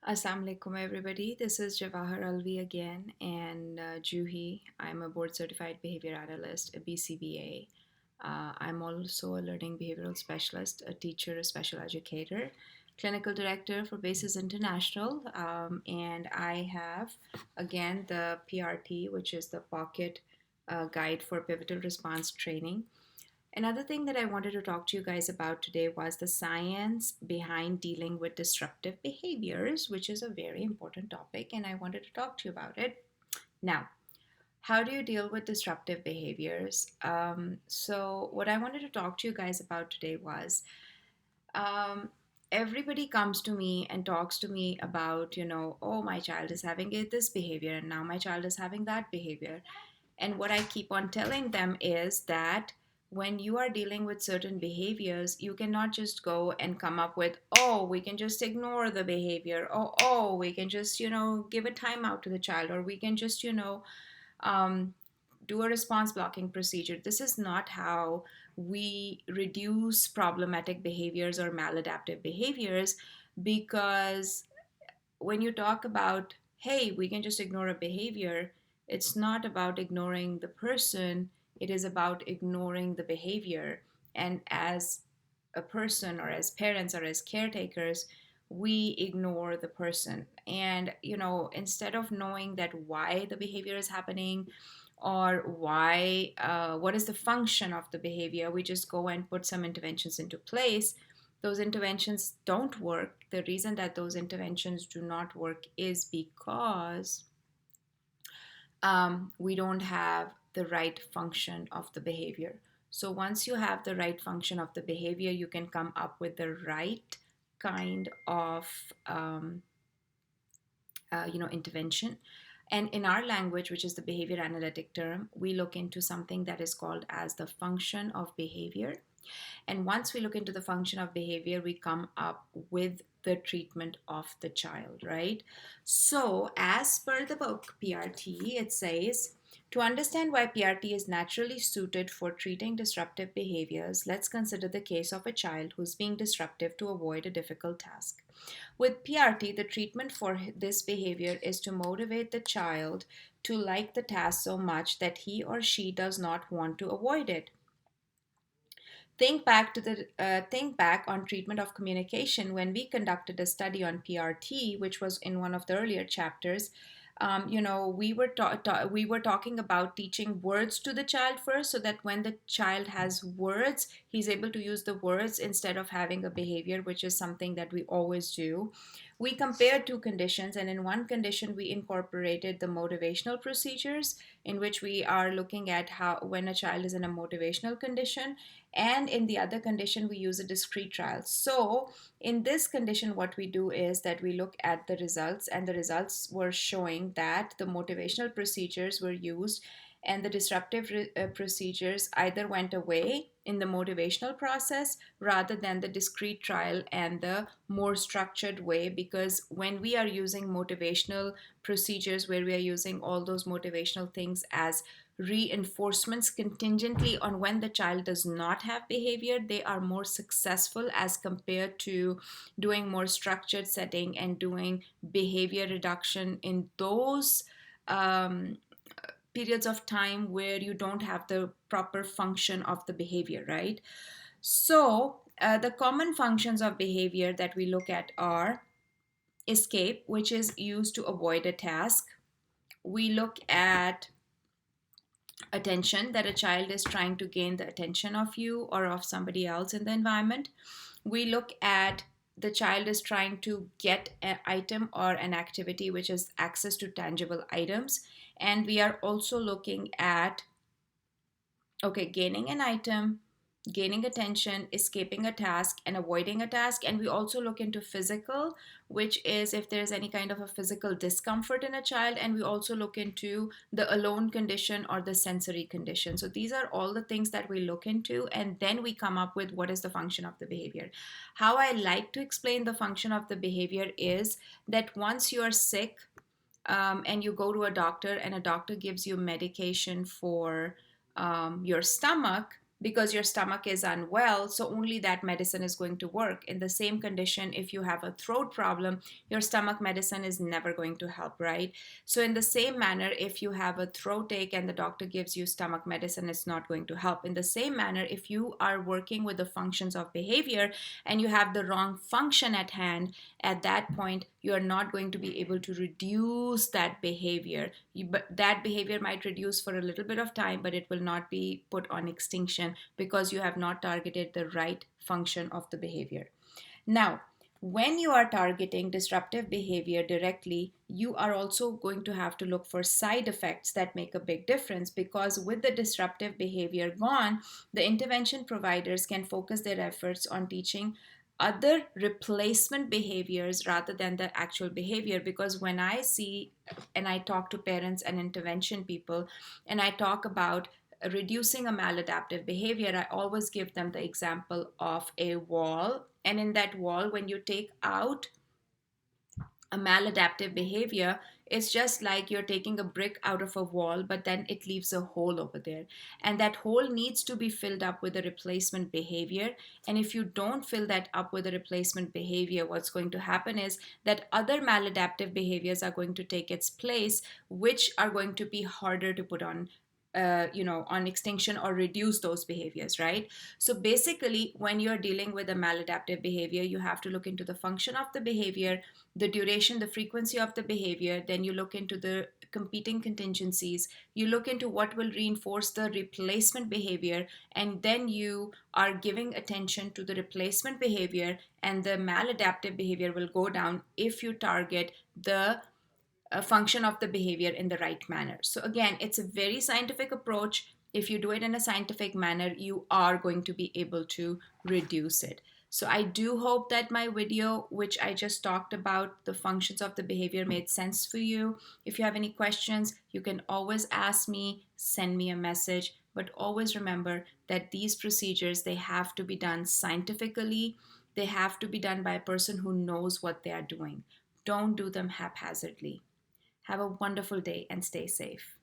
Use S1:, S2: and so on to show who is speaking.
S1: Assalamu alaikum, everybody. This is Jawahar Alvi again, and Juhi. I'm a board certified behavior analyst, a BCBA. I'm also a learning behavioral specialist, a teacher, a special educator, clinical director for Basis International, and I have again the PRT, which is the Pocket Guide for Pivotal Response Training. Another thing that I wanted to talk to you guys about today was the science behind dealing with disruptive behaviors, which is a very important topic, and I wanted to talk to you about it. Now, how do you deal with disruptive behaviors? What I wanted to talk to you guys about today was um, everybody comes to me and talks to me about, oh, my child is having this behavior, and now my child is having that behavior. And what I keep on telling them is that when you are dealing with certain behaviors, you cannot just go and come up with, oh, we can just ignore the behavior. Oh, we can just, give a timeout to the child, or we can just, um, do a response blocking procedure. This is not how we reduce problematic behaviors or maladaptive behaviors, because when you talk about, hey, we can just ignore a behavior, it's not about ignoring the person, it is about ignoring the behavior. And as a person, or as parents, or as caretakers, we ignore the person. And, instead of knowing that why the behavior is happening, or what is the function of the behavior, we just go and put some interventions into place. Those interventions don't work. The reason that those interventions do not work is because we don't have the right function of the behavior. So once you have the right function of the behavior, you can come up with the right kind of intervention. And in our language, which is the behavior analytic term, we look into something that is called as the function of behavior. And once we look into the function of behavior, we come up with the treatment of the child, right? So, as per the book PRT, it says, to understand why PRT is naturally suited for treating disruptive behaviors, let's consider the case of a child who's being disruptive to avoid a difficult task. With PRT, the treatment for this behavior is to motivate the child to like the task so much that he or she does not want to avoid it. Think back on treatment of communication when we conducted a study on PRT, which was in one of the earlier chapters. We were talking about teaching words to the child first, so that when the child has words, he's able to use the words instead of having a behavior, which is something that we always do. We compared two conditions, and in one condition, we incorporated the motivational procedures, in which we are looking at how when a child is in a motivational condition, and in the other condition we use a discrete trial. So in this condition, what we do is that we look at the results, and the results were showing that the motivational procedures were used, and the disruptive procedures either went away in the motivational process rather than the discrete trial and the more structured way. Because when we are using motivational procedures, where we are using all those motivational things as reinforcements contingently on when the child does not have behavior, they are more successful as compared to doing more structured setting and doing behavior reduction in those um, periods of time where you don't have the proper function of the behavior, right? So the common functions of behavior that we look at are escape, which is used to avoid a task. We look at attention, that a child is trying to gain the attention of you or of somebody else in the environment. We look at the child is trying to get an item or an activity, which is access to tangible items. And we are also looking at, okay, gaining an item, gaining attention, escaping a task, and avoiding a task. And we also look into physical, which is if there's any kind of a physical discomfort in a child. And we also look into the alone condition or the sensory condition. So these are all the things that we look into, and then we come up with what is the function of the behavior. How I like to explain the function of the behavior is that once you are sick, and you go to a doctor, and a doctor gives you medication for your stomach, because your stomach is unwell, so only that medicine is going to work. In the same condition, if you have a throat problem, your stomach medicine is never going to help, right? So in the same manner, if you have a throat ache and the doctor gives you stomach medicine, it's not going to help. In the same manner, if you are working with the functions of behavior and you have the wrong function at hand, at that point you are not going to be able to reduce that behavior. But that behavior might reduce for a little bit of time, but it will not be put on extinction because you have not targeted the right function of the behavior. Now, when you are targeting disruptive behavior directly, you are also going to have to look for side effects that make a big difference, because with the disruptive behavior gone, the intervention providers can focus their efforts on teaching other replacement behaviors rather than the actual behavior. Because when I see and I talk to parents and intervention people and I talk about reducing a maladaptive behavior, I always give them the example of a wall. And in that wall, when you take out a maladaptive behavior, it's just like you're taking a brick out of a wall, but then it leaves a hole over there. And that hole needs to be filled up with a replacement behavior. And if you don't fill that up with a replacement behavior, what's going to happen is that other maladaptive behaviors are going to take its place, which are going to be harder to put on on extinction or reduce those behaviors, right? So basically, when you're dealing with a maladaptive behavior, you have to look into the function of the behavior, the duration, the frequency of the behavior. Then you look into the competing contingencies. You look into what will reinforce the replacement behavior, and then you are giving attention to the replacement behavior, and the maladaptive behavior will go down if you target the a function of the behavior in the right manner. So again, it's a very scientific approach. If you do it in a scientific manner, you are going to be able to reduce it. So I do hope that my video, which I just talked about the functions of the behavior, made sense for you. If you have any questions, you can always ask me, send me a message. But always remember that these procedures, they have to be done scientifically. They have to be done by a person who knows what they are doing. Don't do them haphazardly. Have a wonderful day and stay safe.